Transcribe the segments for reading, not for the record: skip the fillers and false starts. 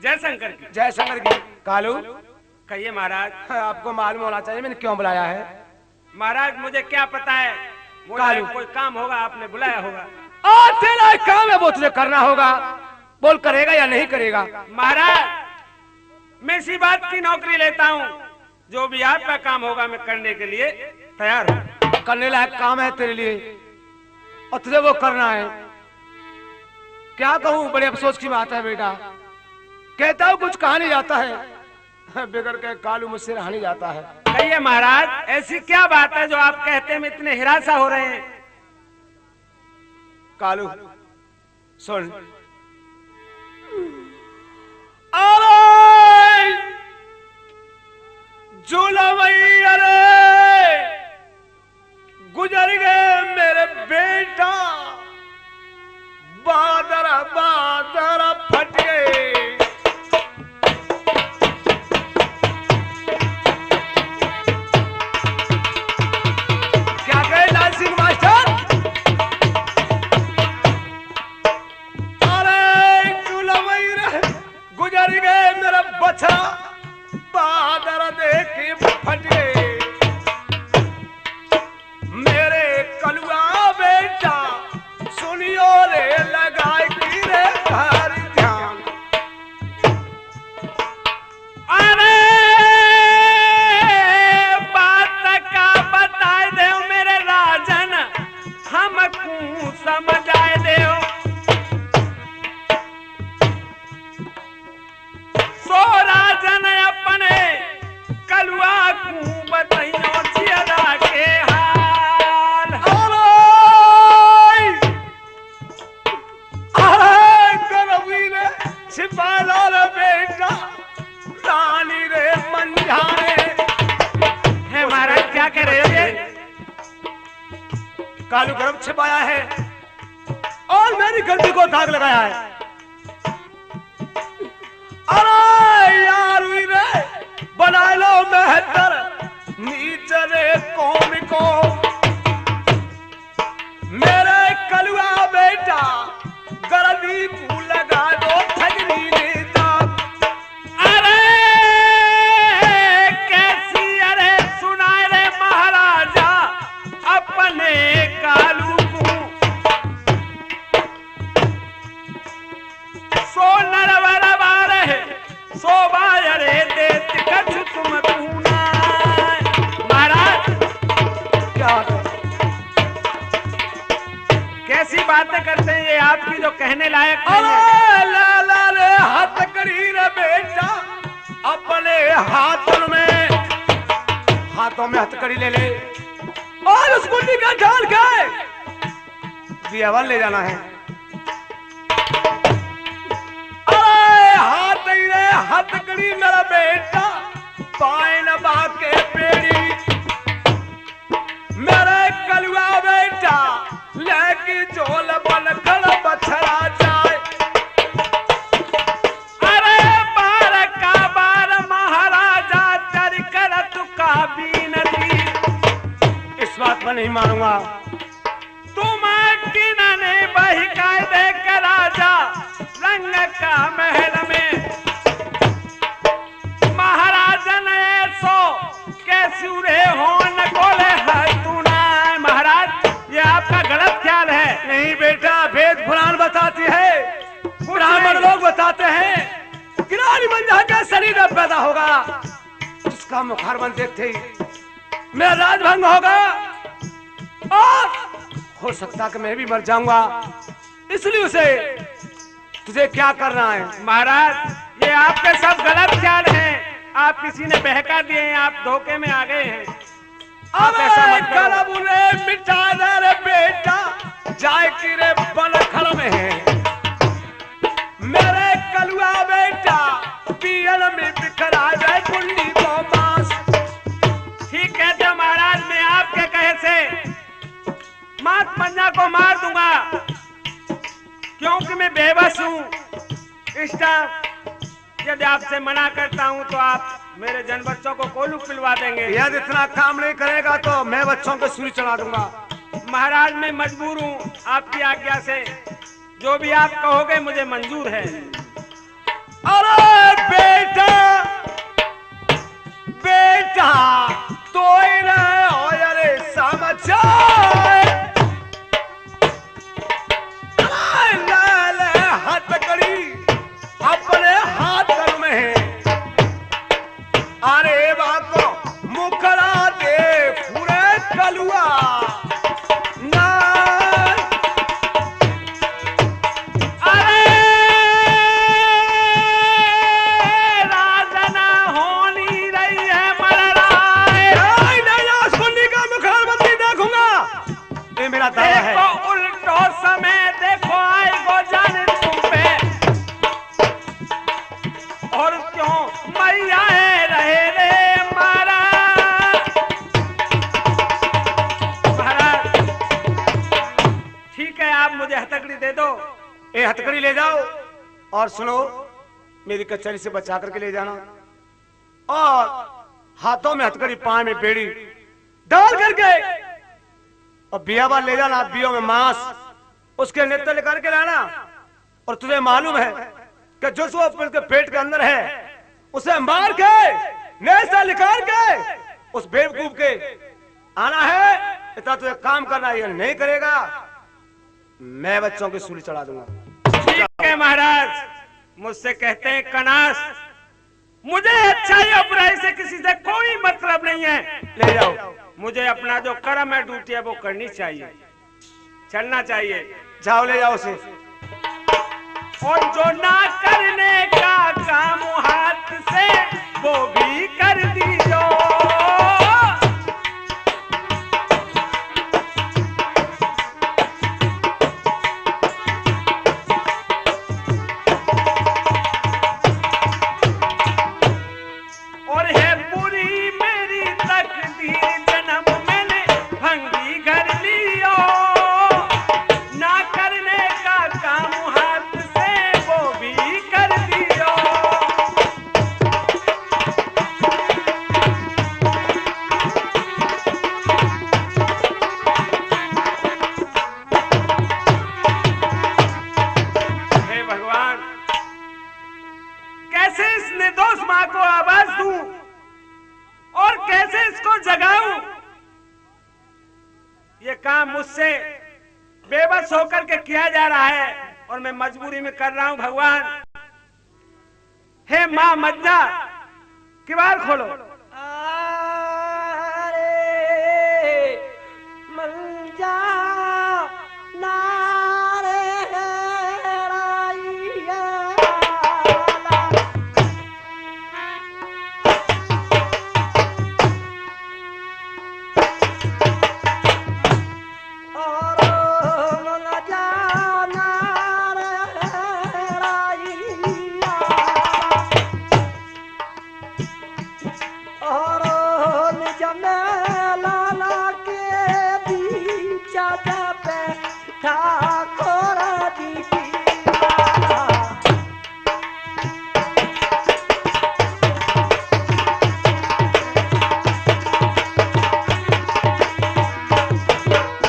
जयशंकर की। जयशंकर की। कालू कहिए महाराज। आपको मालूम होना चाहिए मैंने क्यों बुलाया है। महाराज मुझे क्या पता है, कालू कोई काम होगा, आपने बुलाया होगा। तेरा काम है वो तुझे करना होगा। बोल करेगा या नहीं करेगा। महाराज मैं इसी बात की नौकरी लेता हूँ, जो भी आपका काम होगा मैं करने के लिए तैयार हूँ। करने लायक काम है तेरे लिए और तुझे वो करना है। क्या कहूँ, बड़े अफसोस की बात है बेटा। कहता हूँ कुछ कहा नहीं जाता है, बिगड़ के कालू मुझसे रहा नहीं जाता है। कहिए महाराज, ऐसी क्या बात है जो आप कहते में इतने हिरासा हो रहे हैं। कालू सुन, गुजर गए मेरे बेटा, बादर बादर फट गए। क्या कहे लाल सिंह मास्टर। अरे गुजर गए मेरा बछड़ा, बादर देख फट गए। मेरे कलुआ बेटा सुनियो रे, लगाए की रे भार ध्यान। अरे बात का बताए दे मेरे राजन, हमको समझाए दे। सो राजन अपने कलुआ को बताइयो जिया के हाल। छिपाला रे बेटा, रानी रे मंझाने। है महाराज क्या कह रहे हो ये। कालू गर्भ छिपाया है और मेरी गलती को दाग लगाया है। अरे यार रे बना लो बेहतर नीचे रे कौम को। मेरे कलुआ बेटा गलती को लगा दो ठगनी नेता। अरे कैसी, अरे सुनाए रे महाराजा अपने कालू को। सो नरवरवा रहे शोभा रे देत कछ तुम पूना। महाराज क्या कैसी बातें करते हैं ये, आपकी जो कहने लायक नहीं है। अरे लाला रे हथकड़ी रे बेटा, अपने हाथों में हथकड़ी ले ले और उस गुंडी का ढाल के बियावन ले जाना है। अरे हाथ रे हथकड़ी मेरा बेटा, पाए न बाके पेड़ी। मेरे कलुआ बेटा लेके झोल बन खड़ बछड़ा जाए। अरे बार का बार महाराजा चर कर तुका बीनती। इस बात पर नहीं मानूंगा। तुम किन्ने बहिकाय दे कर राजा रंग का महल में। महाराजन ऐसो कैसूरे हो न कोले है तू ना। महाराज ये आपका गलत ख्याल है। नहीं बेटा, वेद पुराण बताती है, ब्राह्मण लोग बताते हैं कि रानी मंझा का शरीर अब पैदा होगा, उसका मुखारबंद देखते ही मेरा राजभंग होगा और हो सकता कि मैं भी मर जाऊंगा। इसलिए उसे तुझे क्या करना है। महाराज ये आपके सब गलत ख्याल हैं, आप किसी ने बहका दिए हैं, आप धोखे में आ गए हैं। आप ऐसा मत करो। कलबू रे मिटा दे रे बेटा, जाए कि रे बनखल में है। मेरे कलुआ बेटा पियल में बिखरा जाए कुंडी को मांस। ठीक है तो महाराज मैं आपके कहे से मात पंजा को मार दूंगा, क्योंकि मैं बेबस हूँ। इस टाइम यदि आपसे मना करता हूँ तो आप मेरे जन बच्चों को कोलू पिलवा देंगे। यदि इतना काम नहीं करेगा तो मैं बच्चों को सूली चढ़ा दूंगा। महाराज मैं मजबूर हूँ, आपकी आज्ञा से जो भी आप कहोगे मुझे मंजूर है। अरे ये हथकड़ी ले जाओ और सुनो, मेरी कचहरी से बचा करके ले जाना, और हाथों में हथकड़ी, पांव में बेड़ी डाल करके और बियाबा ले जाना, बियो में मांस, उसके नेत्र लेकर के लाना। और तुझे मालूम है कि जो सो के पेट के अंदर है उसे मार के नेत्र निकाल के उस बेवकूफ के आना है। इतना तुझे काम करना है, ये नहीं करेगा मैं बच्चों की सूली चढ़ा दूंगा। ठीक है महाराज, मुझसे कहते हैं कनास, मुझे अच्छाई और बुराई से किसी से कोई मतलब नहीं है। ले जाओ, मुझे अपना जो कर्म है, ड्यूटी है, वो करनी चाहिए, चलना चाहिए। जाओ ले जाओ उसे। और जो ना करने का काम हाथ से वो भी कर दीजो। और है पूरी मेरी तकदीर, जन्म मैंने भंगी घर लियो, ना करने का काम हाथ से वो भी कर दियो। हे भगवान, कैसे इस निर्दोष मां को आवाज दूं और कैसे इसको जगाऊं? ये काम मुझसे बेबस होकर के किया जा रहा है और मैं मजबूरी में कर रहा हूं। भगवान, हे मां मज्जा, किवाड़ खोलो। मंजा नारे राइया और मंजा नारे राइया और निज में लाला के बीच पे ठाकुर दी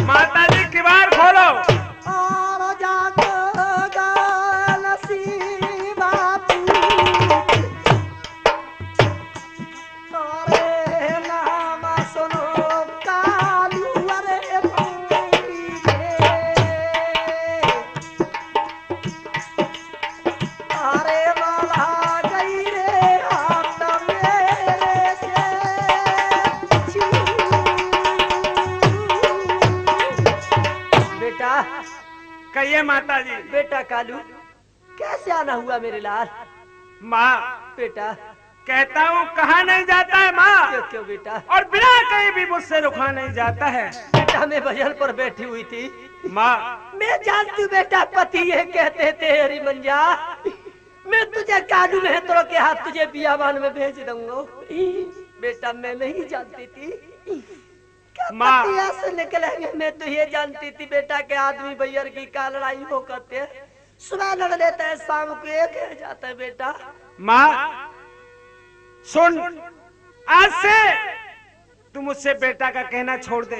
माता जी किवाड़ खोलो। और जाग गल सीमा तोरे नाम सुनो कालू रे पूरी अरे माला गई रे हाथ मेरे से बेटा कहिए माता जी। बेटा कालू कैसे आना हुआ मेरे लाल? माँ, बेटा कहता हूँ कहा नहीं जाता है माँ, क्यों क्यों बेटा? और बिना कहीं भी मुझसे रुका नहीं जाता है। बेटा मैं भजन पर बैठी हुई थी, माँ, मैं जानती हूँ बेटा पति ये कहते थे हरी मंजा मैं तुझे कालू मेहत्रो के हाथ तुझे बियाबान में भेज दूंगा। बेटा मैं नहीं जानती थी क्या माँ। पति ऐसे निकलेंगे। मैं तो ये जानती थी बेटा के आदमी भैया की का लड़ाई हो करते हैं, सुबह लड़ लेते हैं शाम को एक हो जाता है। बेटा माँ सुन, आज से तू मुझसे बेटा का कहना छोड़ दे।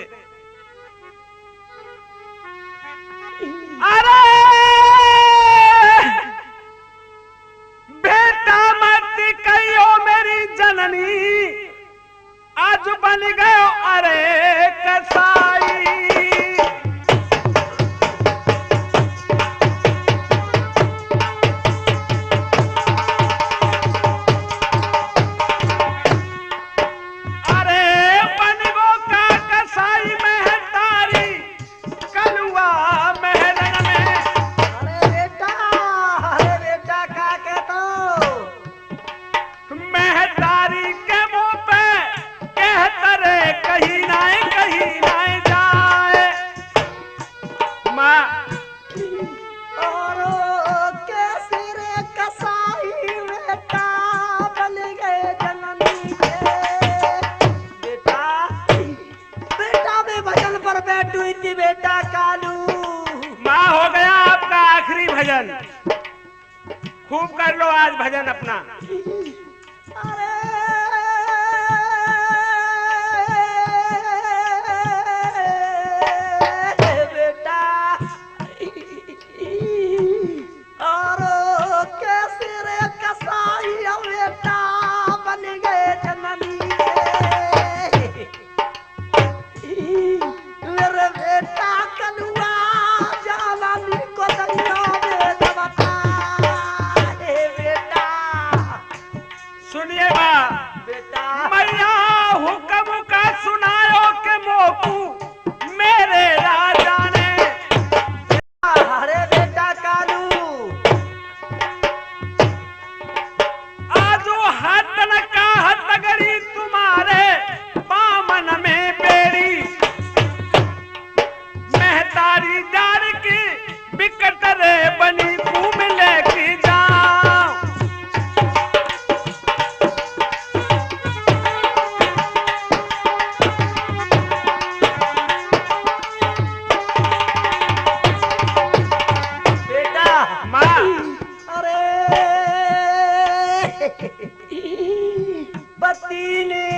अरे बेटा मत कहियो मेरी जननी, आज बन गयो अरे कसाई। खूब कर लो आज भजन अपना। अरे बेटा और कैसे रे कसाई बेटा बन गए जननी मेरे बेटा कलुआ जाला को दंगा में बता हे बेटा सुनिए बा बेटा मैया हुक्म का सुनायो के मोकू मेरे राजा ने। अरे बेटा कालू आजो हाथन का हथगड़ी तुम्हारे बामन में बेड़ी महतारी डार की बिकट रे बनी घूम लेके जाओ। बेटा माँ अरे पति ने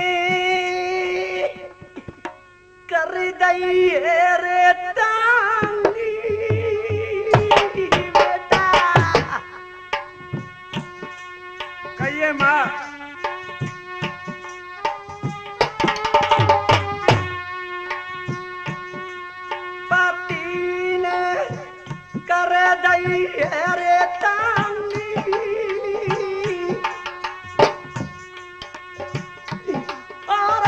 कर दई है रे टांगी बेटा कहिए माँ। पति ने कर दई है रे टांगी और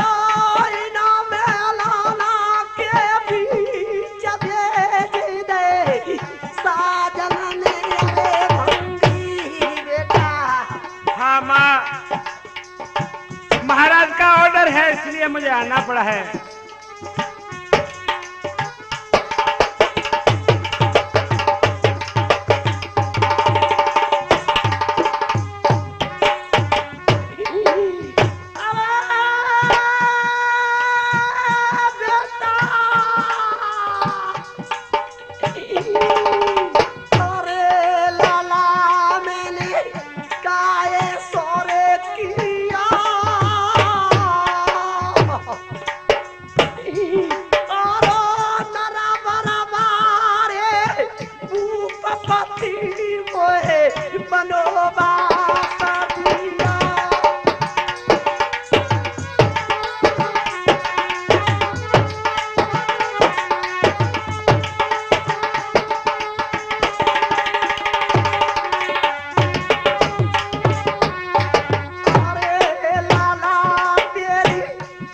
इना मेलाना के बीच भेज दे साजन ने रे भंगी बेटा। हाँ माँ महाराज का ऑर्डर है इसलिए मुझे आना पड़ा है। अरे लाला मैंने काये सोरे किया और नरा बराबारे पति मोहे बनोबा दिया। अरे लाला तेरी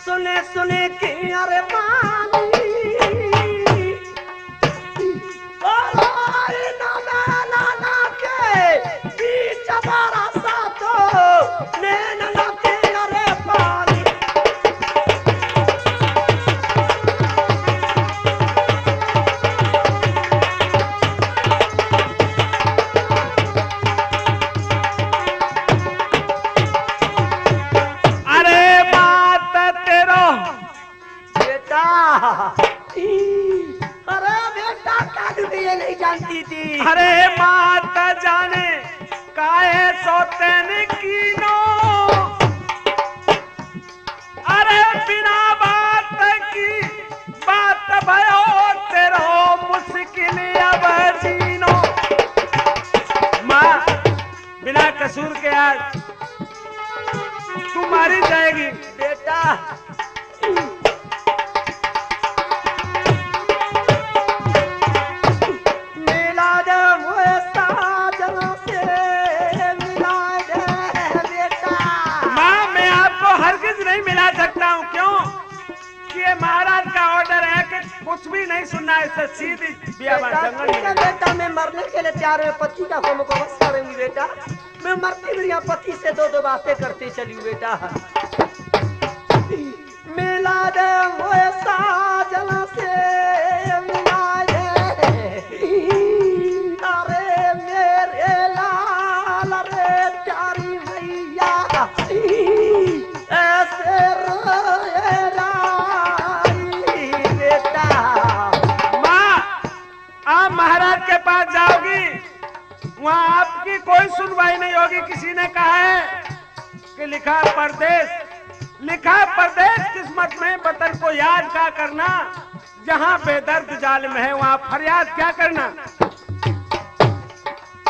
सुने सुने की अरे पानी और नाना के बीच हमारा साथो नैन के अरे पानी। अरे बात तेरो बेटा अरे बेटा कालू भी ये नहीं जानती थी। अरे बात जाने काहे सोतेन कीनो। अरे बिना बात की बात भयो तेरो मुश्किल अब जीनो। माँ बिना कसूर के आज तू मारी जाएगी। बेटा मिला दे मुझे साजन से मिला दे बेटा। माँ मैं आपको हरगिज नहीं मिला सकता हूँ। क्यों कि ये महाराज का ऑर्डर है कि कुछ भी नहीं सुनना है। इससे सीधी बियाबान जंगल ठीक है में। बेटा मैं मरने के लिए तैयार हूँ। पति का को बस करूंगी बेटा। मैं मरती हुई यहाँ पति से दो दो बातें करती चली हूँ बेटा। मिला दे मुझे साजन से मिला दे अरे मेरे लाल रे प्यारी मैया ऐसे रोए लाई बेटा। माँ आप महाराज के पास जाओगी वहाँ आपकी कोई सुनवाई सुनवाई नहीं होगी। किसी ने कहा है कि लिखा परदेश किस्मत में, वतन को याद क्या करना, जहां बेदर्द जालिम है वहां फरियाद क्या करना।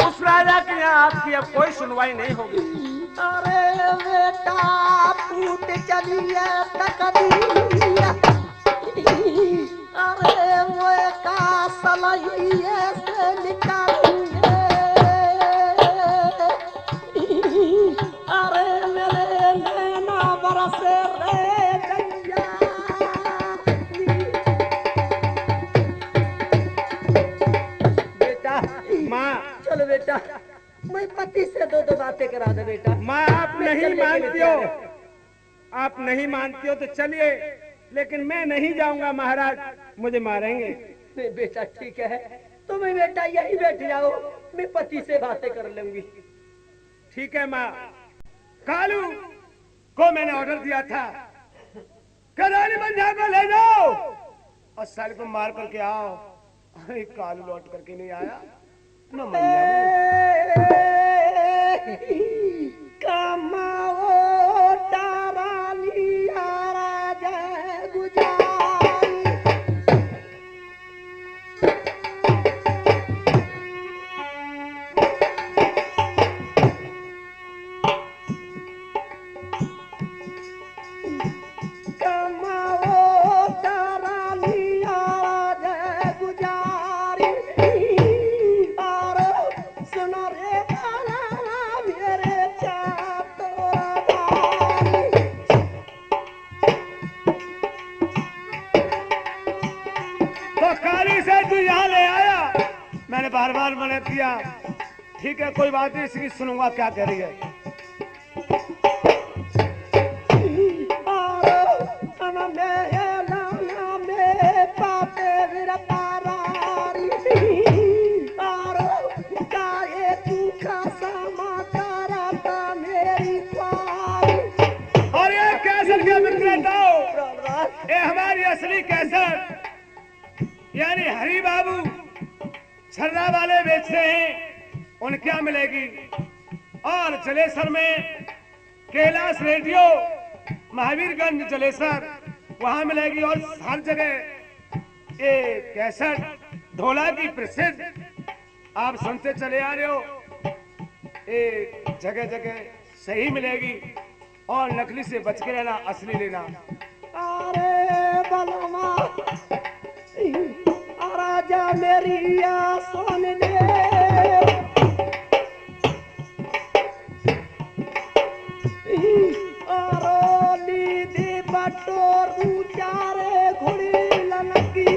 उस राजा के यहाँ आपकी अब कोई सुनवाई नहीं होगी। अरे बेटा फूट चलिए तकदीर, अरे वो का सलाइए से निकालिए, अरे मेरे नैना बरसे रे गैया। बेटा माँ, चलो बेटा, मैं पति से दो बातें करा दे बेटा। माँ आप नहीं मानती हो, आप नहीं मानती हो तो चलिए, लेकिन मैं नहीं जाऊंगा, महाराज मुझे मारेंगे। नहीं बेटा ठीक है, तुम्हें बेटा यही बैठ जाओ, मैं पति से बातें कर लूंगी। ठीक है माँ। कालू को मैंने ऑर्डर दिया था कि रानी मंझा को ले जाओ और साले को मार करके आओ। अरे कालू लौट करके नहीं आया न कमाओ तारानी राजा गुजारी, कमाओ तारानी राजा गुजारी, और सुनो रे मेरे तो काली से तू यहाँ ले आया, मैंने बार बार मना किया। ठीक है कोई बात नहीं, इसकी सुनूंगा क्या कह रही है। और ये कैसर के विक्रेता ये हमारी असली कैसर यानी हरी बाबू छर्रा वाले बेचते हैं, उन क्या मिलेगी। और जलेसर में कैलाश रेडियो महावीरगंज जलेसर वहां मिलेगी। और हर जगह ये कैसेट ढोला की प्रसिद्ध आप सुनते चले आ रहे हो, ये जगह जगह सही मिलेगी। और नकली से बच के रहना, असली लेना। अरे बलमा राजा मेरी सुन दे, और नीदी बटोरू चारे घुड़ी लनकी,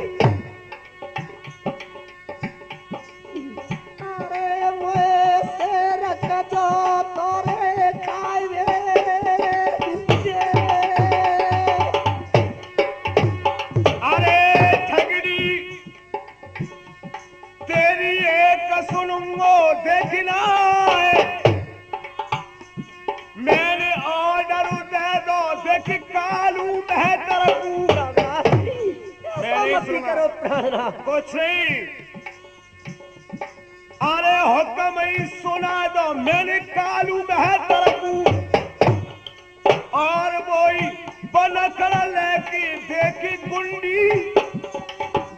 अरे मोए शेर कजो तोरे खाए सुनूंगो देखना मैंने ऑर्डर दे दो, देख कालू बेहतर कुछ नहीं। अरे हुक्म ही सुना दो, मैंने कालू बेहतर और वही बनकर लेके देखी गुंडी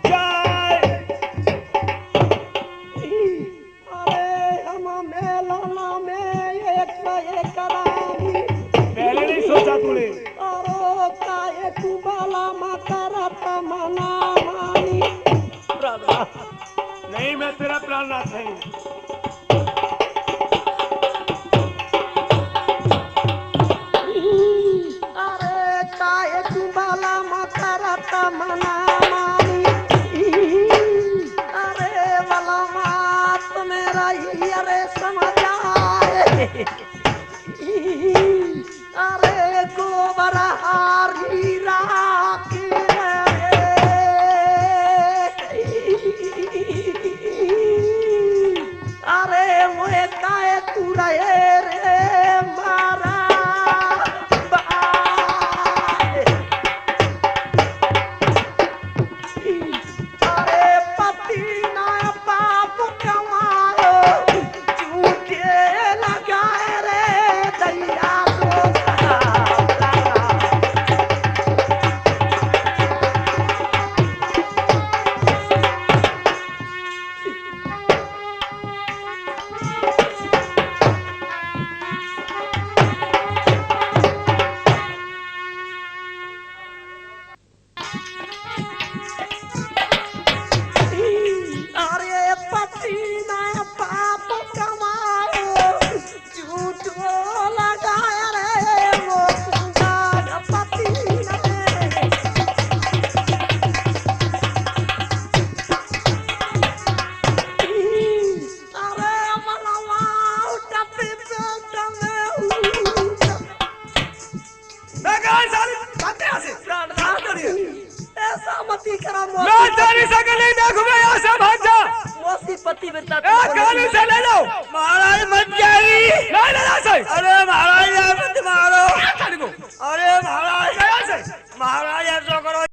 जाए। पहले नहीं सोचा तूने? नहीं मैं तेरा प्राणनाथ नहीं। अरे काय तू बाला मकरत मना मानी, अरे वाला मात मेरा ही अरे समझ आए, अरे गोबर हारी राखी अरे मुझे काय तू रहे रे मारा बाए, अरे पति ना बाप कमाओ झूठे ना मैं तेरी शक्ल नहीं देखूंगा, यहाँ से भाग जा। मौसी पति बेटा काली से ले लो। महाराज मत जाइए। नहीं ले जा से। अरे महाराज यार मत मारो। काली को। अरे महाराज ले जा से। महाराज ऐसा करो